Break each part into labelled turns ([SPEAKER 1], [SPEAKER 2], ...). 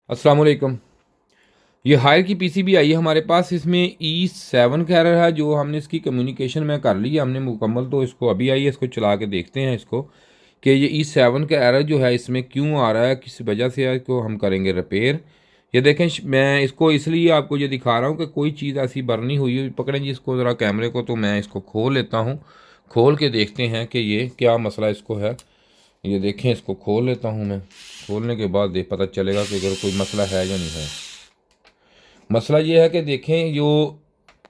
[SPEAKER 1] अस्सलाम वालेकुम। ये हायर की पीसीबी आई है हमारे पास। इसमें E7 का एरर है जो हमने इसकी कम्युनिकेशन में कर ली है हमने मुकम्मल। तो इसको अभी आई है, इसको चला के देखते हैं इसको कि ये E7 का एरर जो है इसमें क्यों आ रहा है, किस वजह से है। इसको हम करेंगे रिपेयर। ये देखें, मैं इसको इसलिए आपको ये दिखा रहा हूँ कि कोई चीज़ ऐसी बर्नी हुई हुई पकड़ें जी इसको ज़रा कैमरे को। तो मैं इसको खोल लेता हूँ, खोल के देखते हैं कि ये क्या मसला इसको है। ये देखें, इसको खोल लेता हूँ मैं। खोलने के बाद देख पता चलेगा कि अगर कोई मसला है या नहीं है। मसला ये है कि देखें, जो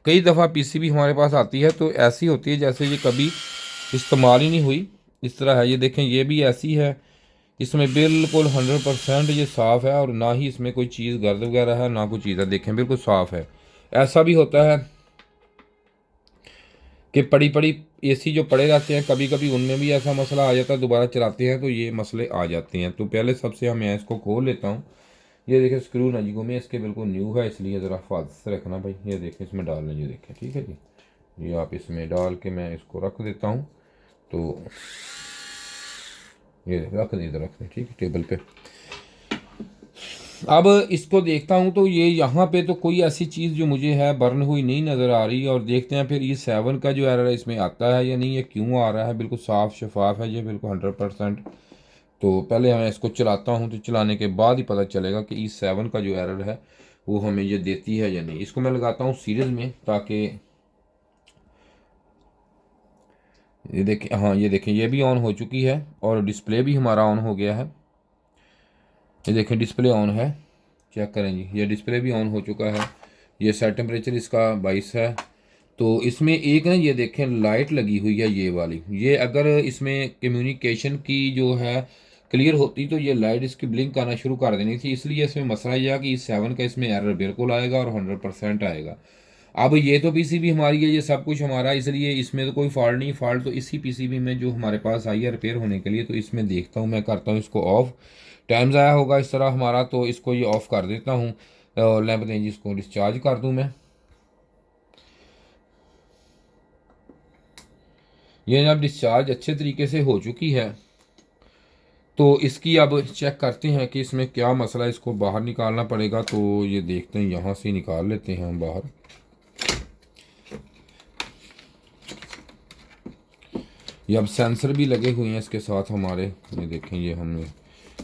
[SPEAKER 1] कई दफ़ा पीसीबी हमारे पास आती है तो ऐसी होती है जैसे ये कभी इस्तेमाल ही नहीं हुई, इस तरह है। ये देखें, ये भी ऐसी है। इसमें बिल्कुल 100% ये साफ़ है और ना ही इसमें कोई चीज़ गर्द वगैरह है, ना कोई चीज़ है। देखें, बिल्कुल साफ़ है। ऐसा भी होता है कि पड़ी पड़ी एसी जो पड़े रहते हैं, कभी कभी उनमें भी ऐसा मसला आ जाता है। दोबारा चलाते हैं तो ये मसले आ जाते हैं। तो पहले सबसे मैं इसको खोल लेता हूँ। ये देखें, स्क्रू ना जी घूमे, इसके बिल्कुल न्यू है, इसलिए ज़रा हिफाजत से रखना भाई। ये देखें, इसमें डाल लें, ये देखें, ठीक है जी। ये आप इसमें डाल के मैं इसको रख देता हूँ। तो ये रख दें, इधर रख दें, ठीक है, टेबल पे। अब इसको देखता हूँ तो ये यहाँ पे तो कोई ऐसी चीज़ जो मुझे है बर्न हुई नहीं नज़र आ रही। और देखते हैं फिर ये 7 का जो एरर है इसमें आता है या नहीं, ये क्यों आ रहा है। बिल्कुल साफ़ शफाफ है ये, बिल्कुल 100%। तो पहले मैं इसको चलाता हूँ, तो चलाने के बाद ही पता चलेगा कि E7 का जो एरर है वो हमें ये देती है या नहीं। इसको मैं लगाता हूँ सीरीज़ में, ताकि ये देखें, हाँ ये देखें, ये भी ऑन हो चुकी है और डिस्प्ले भी हमारा ऑन हो गया है। ये देखें, डिस्प्ले ऑन है, चेक करें जी, ये डिस्प्ले भी ऑन हो चुका है। ये सेट टेम्परेचर इसका 22 है। तो इसमें एक ना ये देखें लाइट लगी हुई है ये वाली। ये अगर इसमें कम्युनिकेशन की जो है क्लियर होती तो ये लाइट इसकी ब्लिंक आना शुरू कर देनी थी। इसलिए इसमें मसला यह है कि इस 7 का इसमें एरर बिल्कुल आएगा और 100% आएगा। अब ये तो पीसीबी हमारी है, ये सब कुछ हमारा, इसलिए इसमें तो कोई फॉल्ट नहीं। फॉल्ट तो इसी पीसीबी में जो हमारे पास आई है रिपेयर होने के लिए। तो इसमें देखता हूँ, मैं करता हूँ इसको ऑफ। टाइम ज़ाया होगा इस तरह हमारा, तो इसको ये ऑफ़ कर देता हूँ और लैंप दें जी, इसको डिस्चार्ज कर दूँ मैं। ये जब डिस्चार्ज अच्छे तरीके से हो चुकी है तो इसकी अब चेक करते हैं कि इसमें क्या मसला। इसको बाहर निकालना पड़ेगा। तो ये देखते हैं, यहाँ से निकाल लेते हैं हम बाहर। ये अब सेंसर भी लगे हुए हैं इसके साथ हमारे। ये देखें, ये हमने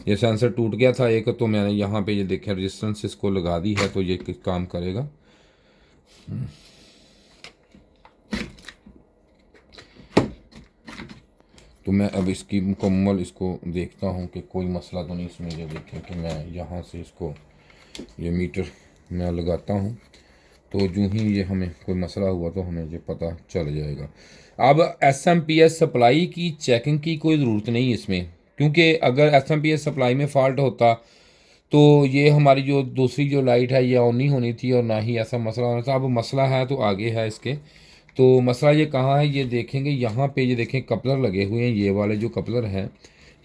[SPEAKER 1] ये सेंसर टूट गया था एक, तो मैंने यहाँ पे ये देखें रेजिस्टेंस इसको लगा दी है, तो ये काम करेगा। तो मैं अब इसकी मुकम्मल इसको देखता हूँ कि कोई मसला तो नहीं इसमें। ये देखें कि मैं यहाँ से इसको ये मीटर मैं लगाता हूँ, तो जो ही ये हमें कोई मसला हुआ तो हमें ये पता चल जाएगा। अब SMPS सप्लाई की चेकिंग की कोई ज़रूरत नहीं इसमें, क्योंकि अगर SMPS सप्लाई में फ़ॉल्ट होता तो ये हमारी जो दूसरी जो लाइट है ये ऑन नहीं होनी थी और ना ही ऐसा मसला होना था। अब मसला है तो आगे है इसके। तो मसला ये कहाँ है, ये देखेंगे यहाँ पे। ये देखें, कपलर लगे हुए हैं, ये वाले जो कपलर हैं,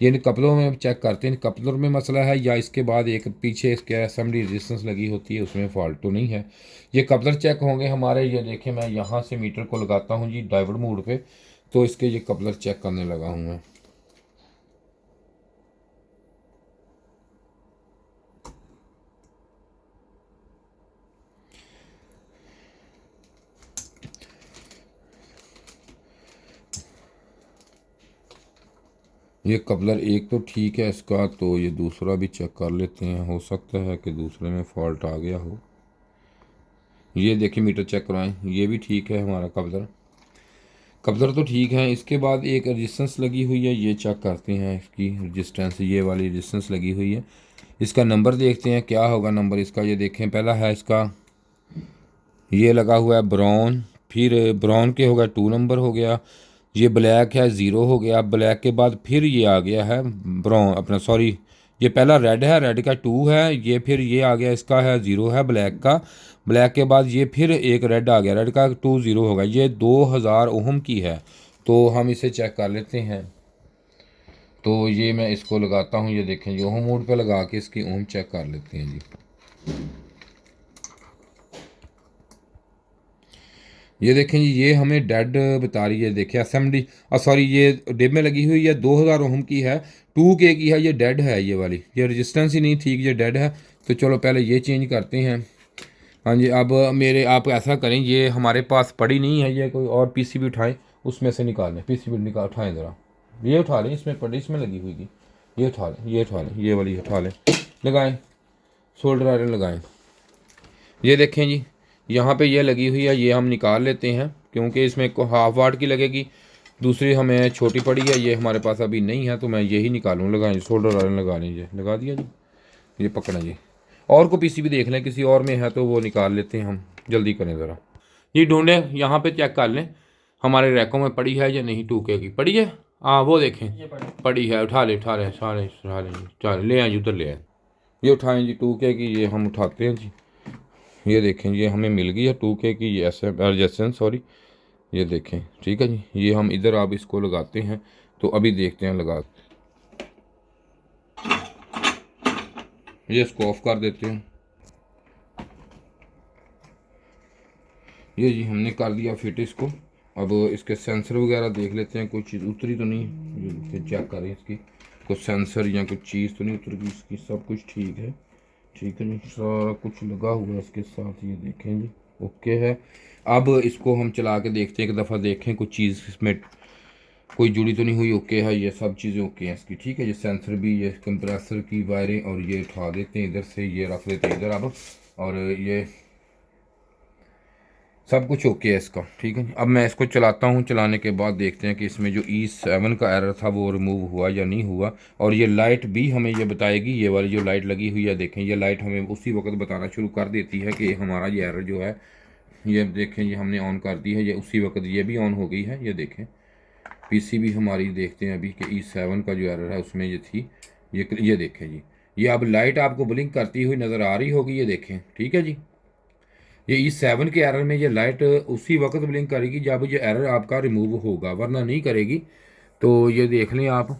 [SPEAKER 1] ये इन कपलों में चेक करते हैं कपलर में मसला है या इसके बाद एक पीछे इसके असेंबली रेजिस्टेंस लगी होती है उसमें फॉल्ट तो नहीं है। ये कपलर चेक होंगे हमारे। ये देखें, मैं यहाँ से मीटर को लगाता हूँ जी डाइवर्ट मोड पे, तो इसके ये कपलर चेक करने लगा हूँ मैं। ये कपलर एक तो ठीक है इसका, तो ये दूसरा भी चेक कर लेते हैं, हो सकता है कि दूसरे में फॉल्ट आ गया हो। ये देखिए, मीटर चेक करवाएं, ये भी ठीक है हमारा कपलर। कपलर तो ठीक है। इसके बाद एक रजिस्टेंस लगी हुई है, ये चेक करते हैं इसकी रजिस्टेंस। ये वाली रजिस्टेंस लगी हुई है, इसका नंबर देखते हैं क्या होगा नंबर इसका। ये देखें, पहला है इसका, ये लगा हुआ है ब्राउन, फिर ब्राउन के होगा 2 नंबर हो गया। ये ब्लैक है, 0 हो गया। ब्लैक के बाद फिर ये आ गया है ब्राउन, अपना सॉरी, ये पहला रेड है, रेड का 2 है। ये फिर ये आ गया, इसका है 0 है ब्लैक का। ब्लैक के बाद ये फिर एक रेड आ गया, रेड का 2 0 होगा। ये 2000 ओहम की है। तो हम इसे चेक कर लेते हैं। तो ये मैं इसको लगाता हूँ, ये देखें, ये ओहम मोड पे लगा के इसकी ओहम चेक कर लेते हैं जी। ये देखें जी, ये हमें डेड बता रही है। देखिए SMD, सॉरी ये डिब में लगी हुई है, 2000 ओम की है, 2K की है, ये डेड है ये वाली, ये रेजिस्टेंस ही नहीं ठीक, ये डेड है। तो चलो पहले ये चेंज करते हैं। हाँ जी, अब मेरे आप ऐसा करें, ये हमारे पास पड़ी नहीं है, ये कोई और PCB उठाएं, उसमें से निकाल लें, PCB निकाल उठाएं ज़रा, ये उठा लें, इसमें पड़ी, इसमें लगी हुई थी, ये उठा लें, ये उठा लें, ये वाली उठा लें, लगाएं, सोल्डर आयरन लगाएं। ये देखें जी, यहाँ पे ये लगी हुई है, ये हम निकाल लेते हैं क्योंकि इसमें को हाफ वाट की लगेगी, दूसरी हमें छोटी पड़ी है, ये हमारे पास अभी नहीं है, तो मैं यही निकालूँ। लगाएं, सोल्डर आयरन लगा लीजिए, लगा दिया जी, ये पकड़ा जी। और को PCB देख लें, किसी और में है तो वो निकाल लेते हैं हम, जल्दी करें ज़रा। ये ढूंढें, यहाँ पे चेक कर लें हमारे रैकों में पड़ी है या नहीं, 2K की पड़ी है। हाँ वो देखें पड़ी है, उठा ले उठा ले उठा ले उठा ले, चल ले आए उधर ले आए, ये उठाएं जी 2K की, ये हम उठाते हैं जी। ये देखें, ये हमें मिल गई है 2K की, ये रेजिस्टेंस सॉरी, ये देखें ठीक है जी। ये हम इधर आप इसको लगाते हैं, तो अभी देखते हैं लगा, ये इसको ऑफ कर देते हैं। ये जी हमने कर दिया फिट इसको। अब इसके सेंसर वगैरह देख लेते हैं, कोई चीज़ उतरी तो नहीं, ये चेक करें इसकी, कोई सेंसर या कोई चीज़ तो नहीं उतर गई इसकी, सब कुछ ठीक है, ठीक है जी, सारा कुछ लगा हुआ है इसके साथ, ये देखें जी ओके है। अब इसको हम चला के देखते हैं, एक दफ़ा देखें कुछ चीज़ इसमें कोई जुड़ी तो नहीं हुई, ओके है, ये सब चीज़ें ओके हैं इसकी, ठीक है। ये सेंसर भी, ये कंप्रेसर की वायरें, और ये उठा देते हैं इधर से, ये रख देते हैं इधर अब, और ये सब कुछ ओके है इसका, ठीक है। अब मैं इसको चलाता हूँ, चलाने के बाद देखते हैं कि इसमें जो E7 का एरर था वो रिमूव हुआ या नहीं हुआ। और ये लाइट भी हमें ये बताएगी, ये वाली जो लाइट लगी हुई है देखें, ये लाइट हमें उसी वक्त बताना शुरू कर देती है कि हमारा ये एरर जो है, ये देखें, ये हमने ऑन कर दी है, ये उसी वक्त ये भी ऑन हो गई है। ये देखें PCB हमारी, देखते हैं अभी कि E7 का जो एरर है उसमें ये थी, ये देखें जी, ये अब लाइट आपको ब्लिंक करती हुई नज़र आ रही होगी, ये देखें ठीक है जी। ये E7 के एरर में ये लाइट उसी वक्त ब्लिंक करेगी जब ये एरर आपका रिमूव होगा, वरना नहीं करेगी। तो ये देख लें आप,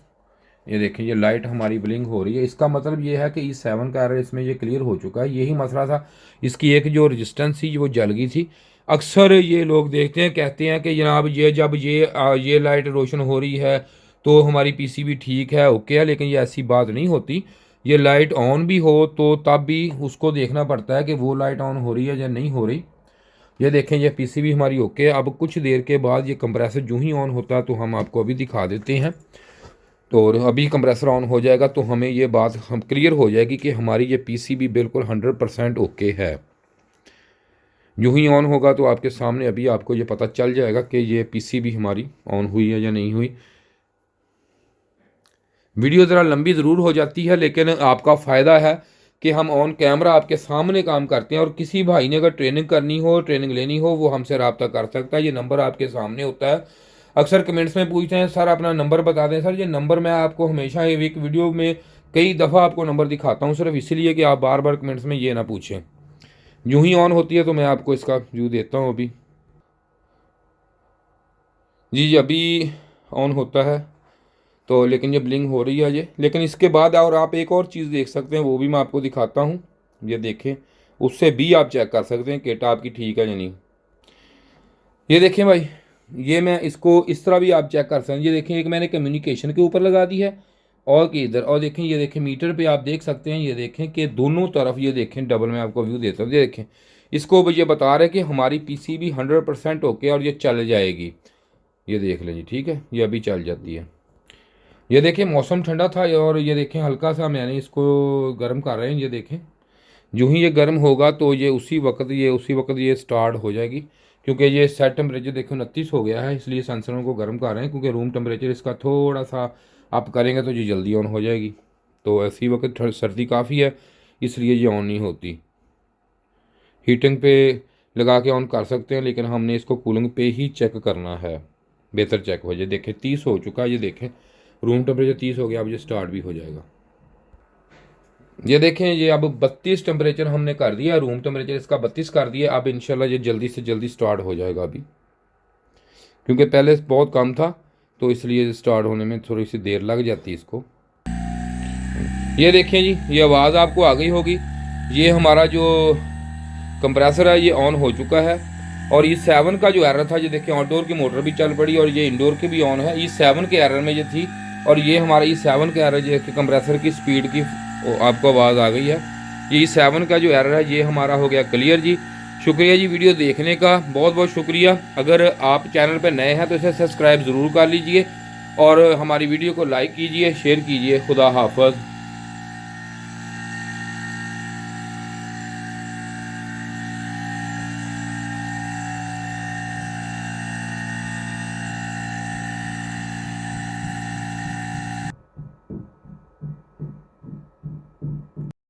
[SPEAKER 1] ये देखें ये लाइट हमारी ब्लिंक हो रही है, इसका मतलब ये है कि E7 का एरर इसमें ये क्लियर हो चुका है। यही मसला था, इसकी एक जो रजिस्टेंस थी वो जल गई थी। अक्सर ये लोग देखते हैं, कहते हैं कि जनाब ये जब ये लाइट रोशन हो रही है तो हमारी PCB ठीक है, ओके है, लेकिन ये ऐसी बात नहीं होती। ये लाइट ऑन भी हो तो तब भी उसको देखना पड़ता है कि वो लाइट ऑन हो रही है या नहीं हो रही। ये देखें, ये PCB हमारी ओके है। अब कुछ देर के बाद ये कंप्रेसर जो ही ऑन होता है तो हम आपको अभी दिखा देते हैं। तो अभी कंप्रेसर ऑन हो जाएगा तो हमें ये बात हम क्लियर हो जाएगी कि हमारी ये PCB बिल्कुल 100% ओके है। यूँ ही ऑन होगा तो आपके सामने अभी आपको ये पता चल जाएगा कि ये PCB हमारी ऑन हुई है या नहीं हुई। वीडियो ज़रा लंबी ज़रूर हो जाती है, लेकिन आपका फ़ायदा है कि हम ऑन कैमरा आपके सामने काम करते हैं। और किसी भाई ने अगर ट्रेनिंग करनी हो, ट्रेनिंग लेनी हो, वो हमसे रब्ता कर सकता है। ये नंबर आपके सामने होता है। अक्सर कमेंट्स में पूछते हैं सर अपना नंबर बता दें। सर ये नंबर मैं आपको हमेशा एक वीडियो में कई दफ़ा आपको नंबर दिखाता हूँ, सिर्फ इसीलिए कि आप बार बार कमेंट्स में ये ना पूछें। यूँ ही ऑन होती है तो मैं आपको इसका व्यू देता हूँ अभी। जी अभी ऑन होता है तो, लेकिन ये ब्लिंक हो रही है ये। लेकिन इसके बाद और आप एक और चीज़ देख सकते हैं, वो भी मैं आपको दिखाता हूँ। ये देखें, उससे भी आप चेक कर सकते हैं किट आपकी ठीक है या नहीं। ये देखें भाई, ये मैं इसको इस तरह भी आप चेक कर सकते हैं। ये देखें, एक मैंने कम्युनिकेशन के ऊपर लगा दी है और कि इधर, और देखें ये देखें मीटर पे आप देख सकते हैं। ये देखें कि दोनों तरफ, ये देखें डबल में आपको व्यू देता हूँ। ये देखें, इसको ये बता रहे कि हमारी PCB 100% ओके और ये चल जाएगी। ये देख लें जी, ठीक है, ये अभी चल जाती है। ये देखें मौसम ठंडा था और ये देखें हल्का सा मैंने इसको गर्म कर रहे हैं। ये देखें यूँ ही ये गर्म होगा तो ये उसी वक्त ये स्टार्ट हो जाएगी, क्योंकि ये सेट टेम्परेचर देखो 29 हो गया है, इसलिए सेंसरों को गर्म कर रहे हैं। क्योंकि रूम टेम्परेचर इसका थोड़ा सा अप करेंगे तो ये जल्दी ऑन हो जाएगी। तो ऐसी वक्त सर्दी काफ़ी है, इसलिए ये ऑन नहीं होती। हीटिंग पे लगा के ऑन कर सकते हैं, लेकिन हमने इसको कूलिंग पे ही चेक करना है, बेहतर चेक हो जाए। देखें 30 हो चुका है, ये देखें रूम टेम्परेचर 30 हो गया, अब ये स्टार्ट भी हो जाएगा। ये देखें, ये अब 32 टेम्परेचर हमने कर दिया, रूम टेम्परेचर इसका 32 कर दिया। अब इंशाल्लाह ये जल्दी से जल्दी स्टार्ट हो जाएगा अभी, क्योंकि पहले बहुत कम था तो इसलिए स्टार्ट होने में थोड़ी सी देर लग जाती है इसको। ये देखें जी, ये आवाज़ आपको आ गई होगी। ये हमारा जो कंप्रेसर है ये ऑन हो चुका है और ये 7 का जो एरर था, ये देखिए आउटडोर की मोटर भी चल पड़ी और ये इंडोर की भी ऑन है। ये 7 के एरर में ये थी, और ये हमारा ये 7 का एरर, ये कंप्रेसर की स्पीड की आपको आवाज़ आ गई है। ये 7 का जो एरर है ये हमारा हो गया क्लियर जी। शुक्रिया जी वीडियो देखने का, बहुत बहुत शुक्रिया। अगर आप चैनल पर नए हैं तो इसे सब्सक्राइब ज़रूर कर लीजिए और हमारी वीडियो को लाइक कीजिए, शेयर कीजिए। खुदा हाफ़िज़।